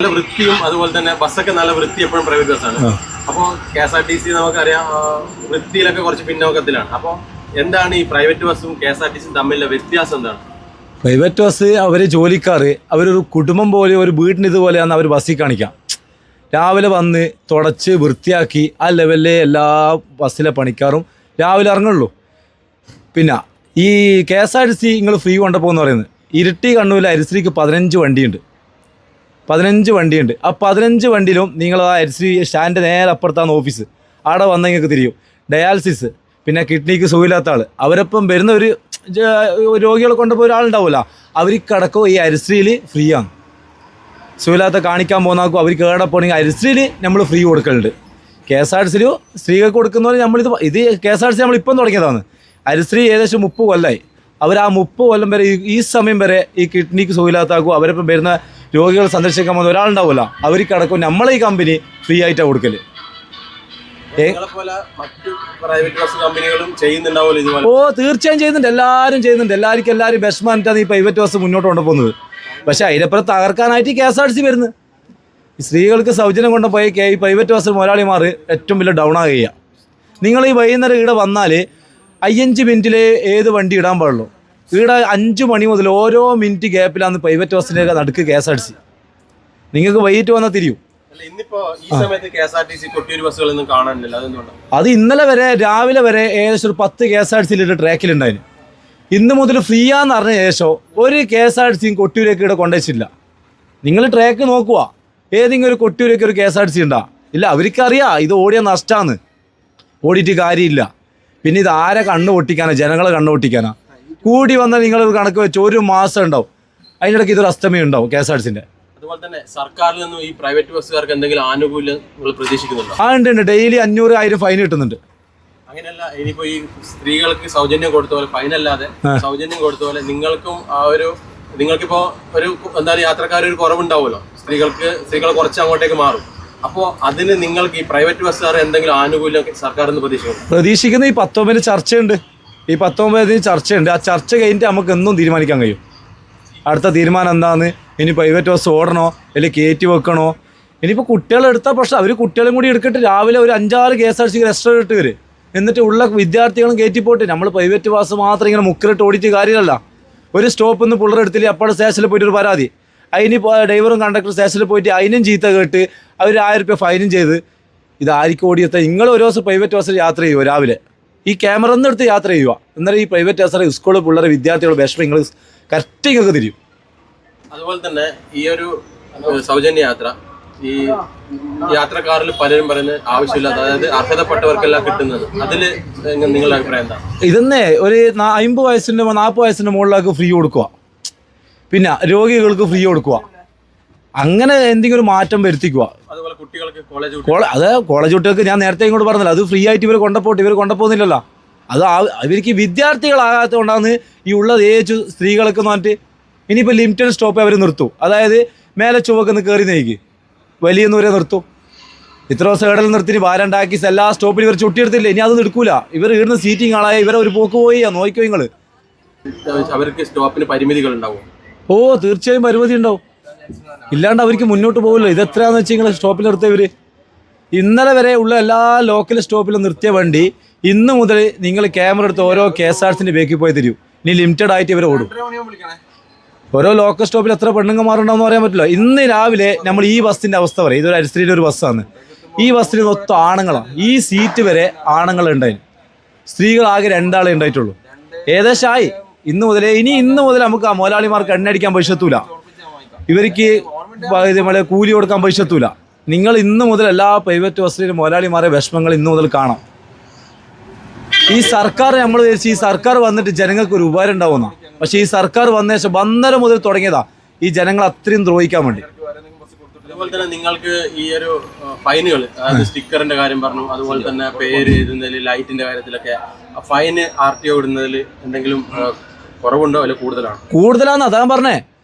നല്ല വൃത്തിയും അതുപോലെ തന്നെ ബസ്സൊക്കെ നല്ല വൃത്തി എപ്പോഴും പ്രൈവറ്റ് ബസ്സാണ്. അപ്പോൾ KSRTC നമുക്കറിയാം വൃത്തിയിലൊക്കെ കുറച്ച് പിന്നോക്കത്തിലാണ്. അപ്പോൾ എന്താണ് ഈ പ്രൈവറ്റ് ബസ്സും KSRTC തമ്മിലുള്ള വ്യത്യാസം എന്താണ്? പ്രൈവറ്റ് ബസ് അവർ ജോലിക്കാർ അവരൊരു കുടുംബം പോലെ ഒരു വീടിന് ഇതുപോലെയാണ് അവർ ബസ്സിൽ കാണിക്കാം. രാവിലെ വന്ന് തുടച്ച് വൃത്തിയാക്കി ആ ലെവലിലെ എല്ലാ ബസ്സിലെ പണിക്കാരും രാവിലെ ഇറങ്ങുള്ളൂ. പിന്നെ ഈ KSRTC നിങ്ങൾ ഫ്രീ കൊണ്ടുപോകുമെന്ന് പറയുന്നത് ഇരിട്ടി കണ്ണൂരിൽ അരിശ്രീക്ക് 15 വണ്ടിയുണ്ട്. ആ 15 വണ്ടിയിലും നിങ്ങൾ ആ അരിശ്രീ സ്റ്റാൻഡ് നേരെ അപ്പുറത്താണ് ഓഫീസ്. അവിടെ വന്ന് നിങ്ങൾക്ക് തിരിയും. ഡയാലിസിസ് പിന്നെ കിഡ്നിക്ക് സുഖമില്ലാത്ത ആൾ അവരൊപ്പം വരുന്ന ഒരു രോഗികളെ കൊണ്ടുപോയി ഒരാളുണ്ടാവില്ല, അവർക്കടക്കം ഈ അരിശ്രീയിൽ ഫ്രീ ആണ്. സുഖമില്ലാത്ത കാണിക്കാൻ പോകുന്നവർക്കും അവർക്ക് ഏടെ പോകണമെങ്കിൽ അരിശ്രീയിൽ നമ്മൾ ഫ്രീ കൊടുക്കലുണ്ട്. KSRTC സ്ത്രീകൾക്ക് കൊടുക്കുന്നവരെ ഇത് KSRTC നമ്മളിപ്പം തുടങ്ങിയതാണ്. അരിശ്രീ ഏകദേശം 30 കൊല്ലമായി. അവർ ആ 30 കൊല്ലം വരെ ഈ സമയം വരെ ഈ കിഡ്നിക്ക് സുഖമില്ലാത്താക്കും അവരൊപ്പം വരുന്ന രോഗികൾ സന്ദർശിക്കാൻ പോകുന്ന ഒരാളുണ്ടാവില്ല, അവർക്കടക്കം നമ്മളെ ഈ കമ്പനി ഫ്രീ ആയിട്ടാണ് കൊടുക്കല്. ഓ തീർച്ചയായും ചെയ്യുന്നുണ്ട്, എല്ലാവരും ചെയ്യുന്നുണ്ട്. എല്ലാവർക്കും ബെസ്റ്റ്മാനിട്ടാണ് ഈ പ്രൈവറ്റ് ബസ് മുന്നോട്ട് കൊണ്ടുപോകുന്നത്. പക്ഷേ അതിനപ്പുറം തകർക്കാനായിട്ട് KSRTC വരുന്നത്. ഈ സ്ത്രീകൾക്ക് സൗജന്യം കൊണ്ടുപോയി ഈ പ്രൈവറ്റ് ബസ് മുതലാളിമാർ ഏറ്റവും വലിയ ഡൗൺ ആകുക. നിങ്ങൾ ഈ വൈകുന്നേരം ഇവിടെ വന്നാൽ 5 മിനിറ്റിൽ ഏത് വണ്ടി ഇടാൻ പാടുള്ളൂ. ഇവിടെ 5 മണി മുതൽ ഓരോ മിനിറ്റ് ഗ്യാപ്പിലാണ് പ്രൈവറ്റ് ബസ്സിൻ്റെ നടുക്ക് KSRTC. നിങ്ങൾക്ക് വൈകിട്ട് വന്നാൽ തിരിയും. അത് ഇന്നലെ വരെ രാവിലെ വരെ ഏകദേശം ഒരു 10 KSRTC ട്രാക്കിലുണ്ടായിരുന്നു. ഇന്ന് മുതൽ ഫ്രീ ആന്ന് പറഞ്ഞ ശേഷം ഒരു KSRTC കൊട്ടിയൂരേക്ക് ഇവിടെ കൊണ്ടുവച്ചില്ല. നിങ്ങൾ ട്രാക്ക് നോക്കുക, ഏതെങ്കിലും ഒരു കൊട്ടിയൂരേക്ക് ഒരു KSRTC ഉണ്ടാ? ഇല്ല. അവർക്കറിയാം ഇത് ഓടിയ നഷ്ടമാണ്, ഓടിയിട്ട് കാര്യമില്ല. പിന്നെ ഇത് ആരെ കണ്ണു പൊട്ടിക്കാനാ? ജനങ്ങളെ കണ്ണു പൊട്ടിക്കാനാ? കൂടി വന്നാൽ നിങ്ങളൊരു കണക്ക് വെച്ച് 1 മാസം ഉണ്ടാവും, അതിനിടയ്ക്ക് ഇതൊരു അസ്തമയം ഉണ്ടാവും KSRTCൻ്റെ. അതുപോലെ തന്നെ സർക്കാരിൽ നിന്നും ഈ പ്രൈവറ്റ് ബസ്സുകാർക്ക് എന്തെങ്കിലും ആനുകൂല്യം നിങ്ങൾ പ്രതീക്ഷിക്കുന്നുണ്ടോ? ഉണ്ട്. ഡെയിലി 500,000 ഫൈൻ കിട്ടുന്നുണ്ട്. അങ്ങനെയല്ല, ഇനിയിപ്പോ ഈ സ്ത്രീകൾക്ക് സൗജന്യം കൊടുത്ത പോലെ ഫൈനല്ലാതെ സൗജന്യം കൊടുത്ത പോലെ നിങ്ങൾക്കും നിങ്ങൾക്കിപ്പോ ഒരു എന്തായാലും യാത്രക്കാരൊരു കുറവുണ്ടാവുമല്ലോ, സ്ത്രീകൾ കുറച്ച് അങ്ങോട്ടേക്ക് മാറും. അപ്പോൾ അതിന് നിങ്ങൾക്ക് ഈ പ്രൈവറ്റ് ബസ്സുകാർ എന്തെങ്കിലും ആനുകൂല്യം സർക്കാരിൽ നിന്ന് പ്രതീക്ഷിക്കുന്ന ഈ 19 ചർച്ചയുണ്ട്. ഈ 19 ചർച്ചയുണ്ട്. ആ ചർച്ച കഴിഞ്ഞിട്ട് നമുക്ക് എന്നും തീരുമാനിക്കാൻ കഴിയും. അടുത്ത തീരുമാനം എന്താണെന്ന്. ഇനി പ്രൈവറ്റ് ബസ് ഓടണോ അല്ലെങ്കിൽ കയറ്റി വെക്കണോ? ഇനിയിപ്പോൾ കുട്ടികളെടുത്താൽ പ്രശ്നം, അവർ കുട്ടികളും കൂടി എടുത്തിട്ട് രാവിലെ ഒരു 5-6 KSRTC എക്സ്ട്രാ ഇട്ട് വരും. എന്നിട്ട് ഉള്ള വിദ്യാർത്ഥികളും കയറ്റി പോയിട്ട് നമ്മൾ പ്രൈവറ്റ് ബസ് മാത്രം ഇങ്ങനെ മുക്കിലിട്ട് ഓടിച്ച് കാര്യമല്ല. ഒരു സ്റ്റോപ്പിൽ നിന്ന് പിള്ളേരെടുത്തില്ല, അപ്പോൾ സ്റ്റേഷനിൽ പോയിട്ട് ഒരു പരാതി, അതിന് ഡ്രൈവറും കണ്ടക്ടറും സ്റ്റേഷനിൽ പോയിട്ട് അതിനും ചീത്ത കേട്ട് അവർ 1000 രൂപ ഫൈനും ചെയ്ത്. ഇതായിരിക്കും ഓടിയെത്താൻ? നിങ്ങൾ ഒരു ദിവസം പ്രൈവറ്റ് ബസ്സിൽ യാത്ര ചെയ്യുമോ? രാവിലെ ഈ ക്യാമറ ഒന്നും എടുത്ത് യാത്ര ചെയ്യുക. എന്നാലും ഈ പ്രൈവറ്റ് ബസ്സിൽ സ്കൂളിൽ പിള്ളേരെ വിദ്യാർത്ഥികൾ വിഷമം നിങ്ങൾ കറക്റ്റ് നിങ്ങൾക്ക് തിരിയും. അതുപോലെ തന്നെ ഈ ഒരു സൗജന്യ യാത്ര ഈ യാത്രക്കാരിൽ പലരും പറയുന്നത് ആവശ്യമില്ലാത്ത, അതായത് അർഹതപ്പെട്ടവർക്കെല്ലാം കിട്ടുന്നത്, അതിൽ നിങ്ങളുടെ അഭിപ്രായം എന്താ? ഇതെന്നെ ഒരു 50 വയസ്സിൻ്റെ 40 വയസ്സിൻ്റെ മുകളിലേക്ക് ഫ്രീ കൊടുക്കുക, പിന്നെ രോഗികൾക്ക് ഫ്രീ കൊടുക്കുക. അങ്ങനെ എന്തെങ്കിലും മാറ്റം വരുത്തിക്കുക. അതുപോലെ കുട്ടികൾക്ക് കോളേജ് കുട്ടികൾക്ക് ഞാൻ നേരത്തെ ഇങ്ങോട്ട് പറഞ്ഞില്ല, അത് ഫ്രീ ആയിട്ട് ഇവർ കൊണ്ടുപോകുന്നില്ലല്ലോ. അത് ഇവർക്ക് വിദ്യാർത്ഥികളാകാത്തത് കൊണ്ടാണ് ഈ ഉള്ളത് ഏജ് സ്ത്രീകൾക്ക് പറഞ്ഞിട്ട്. ഇനിയിപ്പോൾ ലിമിറ്റഡ് സ്റ്റോപ്പ് അവർ നിർത്തും. അതായത് മേലെ ചുവക്കൊന്ന് കയറി നീക്കി വലിയ ദൂരെ നിർത്തും. ഇത്ര ദിവസം ഇടയിൽ നിർത്തി വാരണ്ടാക്കി എല്ലാ സ്റ്റോപ്പിൽ ഇവർ ചുട്ടിയെടുത്തില്ലേ, ഇനി അത് എടുക്കൂല. ഇവർ ഇടുന്ന സീറ്റിംഗ് ആളായ ഇവരെ ഒരു പോക്ക് പോയി നോക്കിക്കോ നിങ്ങൾ. അവർക്ക് സ്റ്റോപ്പിന് പരിമിതികൾ ഉണ്ടാവും. ഓ തീർച്ചയായും പരിമിതി ഉണ്ടാവും, ഇല്ലാണ്ട് അവർക്ക് മുന്നോട്ട് പോകില്ല. ഇതെത്രയാണെന്ന് വെച്ചാൽ നിങ്ങൾ സ്റ്റോപ്പിൽ നിർത്തിയവർ ഇന്നലെ വരെ ഉള്ള എല്ലാ ലോക്കൽ സ്റ്റോപ്പിലും നിർത്തിയ വണ്ടി ഇന്ന് മുതൽ നിങ്ങൾ ക്യാമറ എടുത്ത് ഓരോ KSRTCൻ്റെ ബേക്കിൽ പോയി തരും. ഇനി ലിമിറ്റഡ് ആയിട്ട് ഇവർ ഓടും. ഓരോ ലോക്കൽ സ്റ്റോപ്പിൽ എത്ര പെണ്ണുങ്ങന്മാരുണ്ടാവുമെന്ന് പറയാൻ പറ്റില്ല. ഇന്ന് രാവിലെ നമ്മൾ ഈ ബസ്സിൻ്റെ അവസ്ഥ പറയും. ഇതൊരു അരിശ്രീയുടെ ഒരു ബസ്സാണ്. ഈ ബസ്സിൽ മൊത്തം ആണുങ്ങളാണ്. ഈ സീറ്റ് വരെ ആണുങ്ങളുണ്ടായിരുന്നു, സ്ത്രീകൾ ആകെ 2 ആളെ ഉണ്ടായിട്ടുള്ളൂ. ഏകദേശം ആയി. ഇന്ന് മുതൽ നമുക്ക് ആ മുതലാളിമാർക്ക് എണ്ണയടിക്കാൻ പൈസ എത്തൂല, ഇവർക്ക് ഇതേപോലെ കൂലി കൊടുക്കാൻ പൈസ എത്തൂല. നിങ്ങൾ ഇന്ന് മുതൽ എല്ലാ പ്രൈവറ്റ് ബസ്സിലും മുതലാളിമാരെ വിഷമങ്ങൾ ഇന്ന് മുതൽ കാണാം. ഈ സർക്കാർ നമ്മൾ വിചാരിച്ച് ഈ സർക്കാർ വന്നിട്ട് ജനങ്ങൾക്ക് ഒരു ഉപകാരം ഉണ്ടാവുന്ന, പക്ഷേ ഈ സർക്കാർ വന്ന ശേഷം 1.5 മുതൽ തുടങ്ങിയതാ ഈ ജനങ്ങൾ അത്രയും ദ്രോഹിക്കാൻ വേണ്ടി. അതുപോലെ തന്നെ നിങ്ങൾക്ക് ഈ ഒരു ഫൈനുകൾ, അതായത് സ്റ്റിക്കറിന്റെ കാര്യം പറഞ്ഞു, അതുപോലെ തന്നെ പേര് എഴുതുന്നതിൽ, ലൈറ്റിന്റെ കാര്യത്തിലൊക്കെ ഫൈന് RTO ഇടുന്നതിൽ എന്തെങ്കിലും കുറവുണ്ടോ അല്ലെ കൂടുതലാന്ന്? അതാ പറഞ്ഞേ.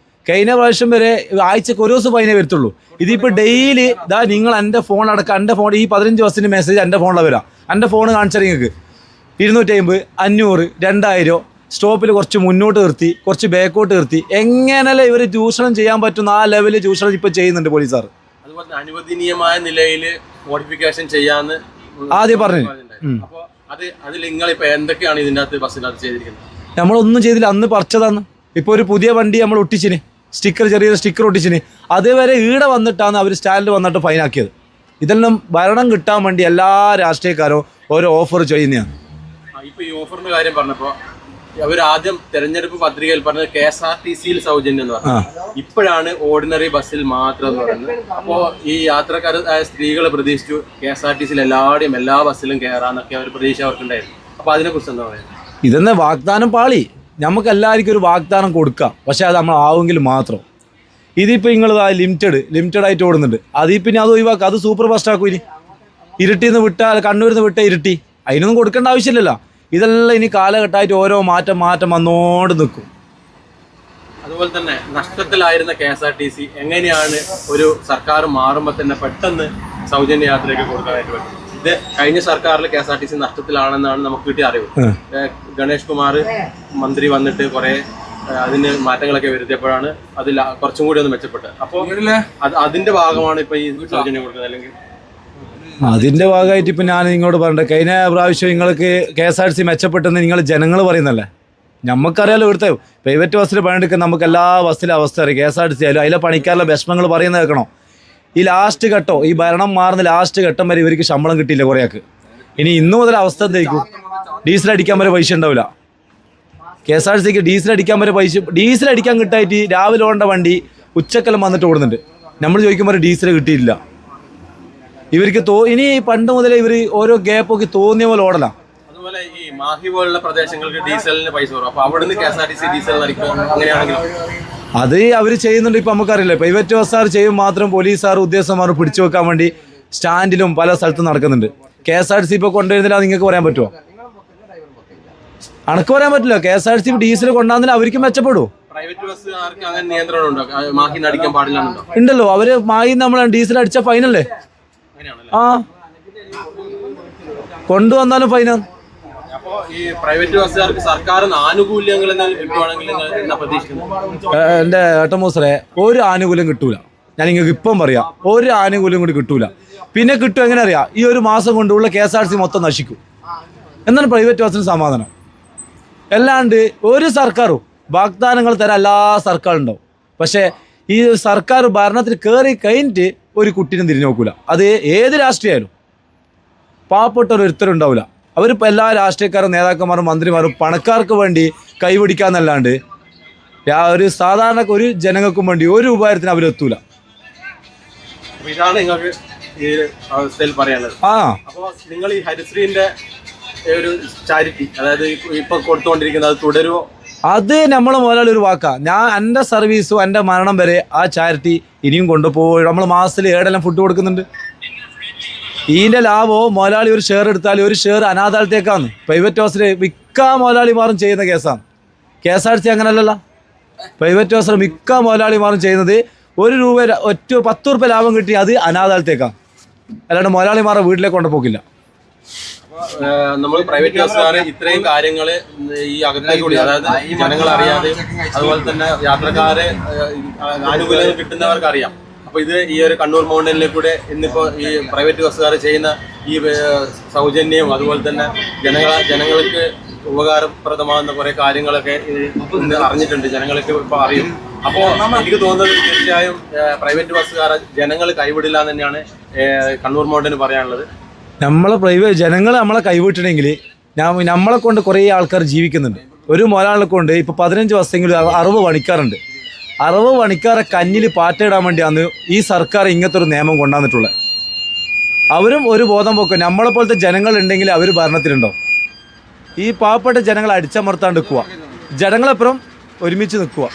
കഴിഞ്ഞ പ്രാവശ്യം വരെ ആഴ്ചക്ക് ഒരു ദിവസം ഫൈനേ വരത്തുള്ളൂ. ഇതിപ്പോൾ ഡെയിലി നിങ്ങൾ എൻ്റെ ഫോൺ അടക്കം, എൻ്റെ ഫോൺ ഈ 15 ബസ്സിൻ്റെ മെസ്സേജ് എൻ്റെ ഫോണിലാണ് വരാം. എൻ്റെ ഫോൺ കാണിച്ചാൽ നിങ്ങൾക്ക് 250, 500, 2000 സ്റ്റോപ്പിൽ കുറച്ച് മുന്നോട്ട് നിർത്തി, കുറച്ച് ബാക്കോട്ട് നിർത്തി. എങ്ങനെയല്ലേ ഇവർ ചൂഷണം ചെയ്യാൻ പറ്റുന്ന ആ ലെവലിൽ ചൂഷണം ഇപ്പോൾ ചെയ്യുന്നുണ്ട് പോലീസുകാർ. അതുപോലെ അനുവദനീയമായ നിലയിൽ മോഡിഫിക്കേഷൻ ചെയ്യാന്ന് ആദ്യം പറഞ്ഞു. അപ്പോൾ അതിൽ നിങ്ങളിപ്പോൾ എന്തൊക്കെയാണ് ഇതിൻ്റെ അകത്ത് ബസ്സിനകത്ത് ചെയ്തിരിക്കുന്നത്? നമ്മളൊന്നും ചെയ്തില്ല. അന്ന് പറിച്ചതാണ്. ഇപ്പോൾ ഒരു പുതിയ വണ്ടി നമ്മൾ ഒട്ടിച്ചിന്, ചെറിയൊരു സ്റ്റിക്കർ ഒട്ടിച്ചിന്. അതുവരെ ഈടെ വന്നിട്ടാണ് അവർ സ്റ്റാൻഡിൽ വന്നിട്ട് ഫൈനാക്കിയത്. ഇതെല്ലാം ഭരണം കിട്ടാൻ വേണ്ടി എല്ലാ രാഷ്ട്രീയക്കാരും ഓരോ ഓഫർ ചെയ്യുന്നതാണ്. ഇപ്പോൾ ഈ ഓഫറിന്റെ കാര്യം പറഞ്ഞപ്പോൾ അവർ ആദ്യം തെരഞ്ഞെടുപ്പ് പത്രികയിൽ പറഞ്ഞത് KSRTCയിൽ സൗജന്യം എന്ന് പറഞ്ഞു. ഇപ്പോഴാണ് ഓർഡിനറി ബസ്സിൽ മാത്രം എന്ന് പറയുന്നത്. അപ്പോൾ ഈ യാത്രക്കാരായ സ്ത്രീകൾ പ്രതീക്ഷിച്ചു KSRTCയിൽ എല്ലാവരുടെയും എല്ലാ ബസ്സിലും കയറാന്നൊക്കെ അവർ പ്രതീക്ഷ അവർക്കുണ്ടായിരുന്നു. അപ്പോൾ അതിനെക്കുറിച്ച് എന്താ പറയുക? ഇതെന്നെ വാഗ്ദാനം പാളി. നമുക്ക് എല്ലാവർക്കും ഒരു വാഗ്ദാനം കൊടുക്കാം, പക്ഷേ അത് നമ്മൾ ആവുമെങ്കിൽ മാത്രം. ഇതിപ്പോൾ നിങ്ങൾ ലിമിറ്റഡ് ആയിട്ട് ഓടുന്നുണ്ട്. അതിൽ പിന്നെ അത് ഒഴിവാക്കുക, അത് സൂപ്പർ ഫാസ്റ്റ് ആക്കും. ഇനി ഇരുട്ടിൽ നിന്ന് വിട്ടാൽ, കണ്ണൂരിൽ നിന്ന് വിട്ടാൽ ഇരുട്ടി, അതിനൊന്നും കൊടുക്കേണ്ട ആവശ്യമില്ലല്ലോ. ഇതെല്ലാം ഇനി കാലഘട്ടമായിട്ട് ഓരോ മാറ്റം വന്നോണ്ട് നിൽക്കും. അതുപോലെ തന്നെ നഷ്ടത്തിലായിരുന്ന KSRTC എങ്ങനെയാണ് ഒരു സർക്കാർ മാറുമ്പോൾ തന്നെ പെട്ടെന്ന് സൗജന്യ യാത്രയൊക്കെ കൊടുക്കാനായിട്ട് പറ്റും? ഇത് കഴിഞ്ഞ സർക്കാരിൽ KSRTC നഷ്ടത്തിലാണെന്നാണ് നമുക്ക് കിട്ടിയ അറിവ്. ഗണേഷ് കുമാർ മന്ത്രി വന്നിട്ട് കുറെ അതിന് മാറ്റങ്ങളൊക്കെ വരുത്തിയപ്പോഴാണ് അതിൽ കുറച്ചും കൂടി ഒന്ന് മെച്ചപ്പെട്ടത്. അപ്പോൾ അതിന്റെ ഭാഗമാണ് ഇപ്പൊ ഈ സൗജന്യം കൊടുക്കുന്നത്. അല്ലെങ്കിൽ അതിൻ്റെ ഭാഗമായിട്ട് ഇപ്പം ഞാൻ നിങ്ങളോട് പറഞ്ഞത്, കഴിഞ്ഞ പ്രാവശ്യം നിങ്ങൾക്ക് KSRTC മെച്ചപ്പെട്ടെന്ന് നിങ്ങൾ ജനങ്ങൾ പറയുന്നല്ലേ. നമുക്കറിയാലോ ഇവിടുത്തെ പ്രൈവറ്റ് ബസ്സിൽ പണിയെടുക്കുന്ന നമുക്ക് എല്ലാ ബസ്സിലെ അവസ്ഥ അറിയാം. KSRTC ആയാലും അതിലെ പണിക്കാരുടെ വിഷമങ്ങൾ പറയുന്നത് കേൾക്കണോ. ഈ ലാസ്റ്റ് ഘട്ടം, ഈ ഭരണം മാറുന്ന ലാസ്റ്റ് ഘട്ടം വരെ ഇവർക്ക് ശമ്പളം കിട്ടിയില്ല കുറേയാൾക്ക്. ഇനി ഇന്നു മുതൽ അവസ്ഥ എന്തായിരിക്കും? ഡീസൽ അടിക്കാൻ വരെ പൈസ ഉണ്ടാവില്ല. KSRTCക്ക് ഡീസൽ അടിക്കാൻ കിട്ടായിട്ട് രാവിലെ ഓടേണ്ട വണ്ടി ഉച്ചക്കെല്ലാം വന്നിട്ട് ഓടുന്നുണ്ട്. നമ്മൾ ചോദിക്കുമ്പോൾ ഡീസൽ കിട്ടിയില്ല. ഇവർക്ക് ഇനി പണ്ട് മുതലേ ഇവർ ഓരോ ഗ്യാപ്പൊക്കെ തോന്നിയ പോലെ ഓടലാം. അതുപോലെ ഈ മാഹി പോലുള്ള പ്രദേശങ്ങൾക്ക് ഡീസലിന് പൈസ കുറവ്. അപ്പൊ അവിടുന്ന് KSRTC ഡീസൽ അങ്ങനെയാണെങ്കിലും അത് അവർ ചെയ്യുന്നുണ്ട്. ഇപ്പം നമുക്കറിയില്ല, പ്രൈവറ്റ് ബസ്സുകാർ ചെയ്യും മാത്രം പോലീസുകാർ ഉദ്യോഗസ്ഥന്മാർ പിടിച്ചു വെക്കാൻ വേണ്ടി സ്റ്റാൻഡിലും പല സ്ഥലത്തും നടക്കുന്നുണ്ട്. KSRTC ഇപ്പോൾ കൊണ്ടുവരുന്നില്ല, നിങ്ങൾക്ക് പറയാൻ പറ്റുമോ? അണക്ക് പറയാൻ പറ്റില്ല. KSRTC ഡീസൽ കൊണ്ടാകുന്നില്ല, അവർക്ക് മെച്ചപ്പെടുമോ? പ്രൈവറ്റ് ബസ്സുകാർക്ക് അങ്ങനെ നിയന്ത്രണം ഉണ്ടോ? മാഹിന്ന് അടിക്കാൻ പാടില്ലെന്നുണ്ടോ? ഉണ്ടല്ലോ. അവര് മാഹിന്ന് നമ്മൾ ഡീസൽ അടിച്ച ഫൈനല്ലേ? ആ, കൊണ്ടുവന്നാലും ഫൈനാണ്. അപ്പോ ഈ പ്രൈവറ്റ് ബസ്സുകാർക്ക് സർക്കാർ ആനുകൂല്യങ്ങൾ കിട്ടുവാണെങ്കിൽ എന്താ പ്രതീക്ഷിക്കുന്നത്? എൻ്റെ ഏട്ടമൂസറെ, ഒരു ആനുകൂല്യം കിട്ടൂല. ഞാൻ നിങ്ങൾക്ക് ഇപ്പം പറയാം, ഒരു ആനുകൂല്യം കൂടി കിട്ടൂല. പിന്നെ കിട്ടും എങ്ങനെ അറിയാം? ഈ ഒരു മാസം കൊണ്ടുള്ള KSRTC മൊത്തം നശിക്കും. എന്നാണ് പ്രൈവറ്റ് ബസ്സിന് സമാധാനം. അല്ലാണ്ട് ഒരു സർക്കാരും വാഗ്ദാനങ്ങൾ തരാൻ എല്ലാ സർക്കാരുണ്ടാവും. പക്ഷേ ഈ സർക്കാർ ഭരണത്തിൽ കയറി കഴിഞ്ഞിട്ട് ഒരു കുട്ടീനും തിരിഞ്ഞു നോക്കൂല. അത് ഏത് രാഷ്ട്രീയമായാലും പാവപ്പെട്ടവർ ഒരുത്തരുണ്ടാവില്ല. അവരിപ്പോൾ എല്ലാ രാഷ്ട്രീയക്കാരും നേതാക്കന്മാരും മന്ത്രിമാരും പണക്കാർക്ക് വേണ്ടി കൈപിടിക്കാന്നല്ലാണ്ട് ഒരു സാധാരണ ഒരു ജനങ്ങൾക്കും വേണ്ടി ഒരു ഉപകാരത്തിന് അവരെത്തൂല. ഇതാണ് നിങ്ങൾക്ക് ഈ അവസ്ഥയിൽ പറയാനുള്ളത്. അപ്പോൾ നിങ്ങൾ ഈ ഹരിശ്രീന്റെ ഒരു ചാരിറ്റി, അതായത് ഇപ്പൊ കൊടുത്തുകൊണ്ടിരിക്കുന്നത്, അത് തുടരുമോ? അത് നമ്മളെ മുതലാളി ഒരു വാക്കാ. ഞാൻ എൻ്റെ സർവീസും എൻ്റെ മരണം വരെ ആ ചാരിറ്റി ഇനിയും കൊണ്ടുപോകും. നമ്മൾ മാസത്തിൽ 7 ഫുഡ് കൊടുക്കുന്നുണ്ട്. ഇതിൻ്റെ ലാഭമോ മുതലാളി ഒരു ഷെയർ എടുത്താൽ ഒരു ഷെയർ അനാഥാലയത്തേക്കാണ്. പ്രൈവറ്റ് ബസ്സിൽ മിക്ക മുതലാളിമാരും ചെയ്യുന്ന കേസാണ്. KSRTC അങ്ങനല്ലല്ലോ. പ്രൈവറ്റ് ബസ്സിൽ മിക്ക മുതലാളിമാരും ചെയ്യുന്നത് ₹1 ₹10 ലാഭം കിട്ടി അത് അനാഥാലയത്തേക്കാണ്. അല്ലാണ്ട് മുതലാളിമാരുടെ വീട്ടിലേക്ക് കൊണ്ടുപോക്കില്ല. നമ്മൾ പ്രൈവറ്റ് ബസ്സുകാർ ഇത്രയും കാര്യങ്ങൾ ഈ അകത്തേക്കൂടി, അതായത് ജനങ്ങൾ അറിയാതെ, അതുപോലെ തന്നെ യാത്രക്കാരെ ആനുകൂല്യങ്ങൾ കിട്ടുന്നവർക്ക് അറിയാം. അപ്പോൾ ഇത് ഈ ഒരു കണ്ണൂർ മൗണ്ടനിലെ കൂടെ ഇന്നിപ്പോൾ ഈ പ്രൈവറ്റ് ബസ്സുകാർ ചെയ്യുന്ന ഈ സൗജന്യവും അതുപോലെ തന്നെ ജനങ്ങൾക്ക് ഉപകാരപ്രദമാകുന്ന കുറേ കാര്യങ്ങളൊക്കെ ഇന്ന് അറിഞ്ഞിട്ടുണ്ട്, ജനങ്ങൾക്ക് ഇപ്പോൾ അറിയും. അപ്പോൾ എനിക്ക് തോന്നുന്നത് തീർച്ചയായും പ്രൈവറ്റ് ബസ്സുകാരെ ജനങ്ങൾ കൈവിടില്ല എന്ന് തന്നെയാണ് കണ്ണൂർ മൗണ്ടന് പറയാനുള്ളത്. ജനങ്ങൾ നമ്മളെ കൈവിട്ടണമെങ്കിൽ നമ്മളെ കൊണ്ട് കുറേ ആൾക്കാർ ജീവിക്കുന്നുണ്ട്. ഒരു മുതലാളിനെ കൊണ്ട് ഇപ്പോൾ 15 ബസ്സെങ്കിലും 60 പണിക്കാറുണ്ട്. 60 പണിക്കാരെ കഞ്ഞിൽ പാറ്റയിടാൻ വേണ്ടിയാണ് ഈ സർക്കാർ ഇങ്ങനത്തെ ഒരു നിയമം കൊണ്ടുവന്നിട്ടുള്ളത്. അവരും ഒരു ബോധം വെക്കും. നമ്മളെപ്പോലത്തെ ജനങ്ങളുണ്ടെങ്കിൽ അവർ ഭരണത്തിലുണ്ടാവും. ഈ പാവപ്പെട്ട ജനങ്ങളെ അടിച്ചമർത്താണ്ട് നിൽക്കുക, ജനങ്ങളെപ്പുറം ഒരുമിച്ച് നിൽക്കുക.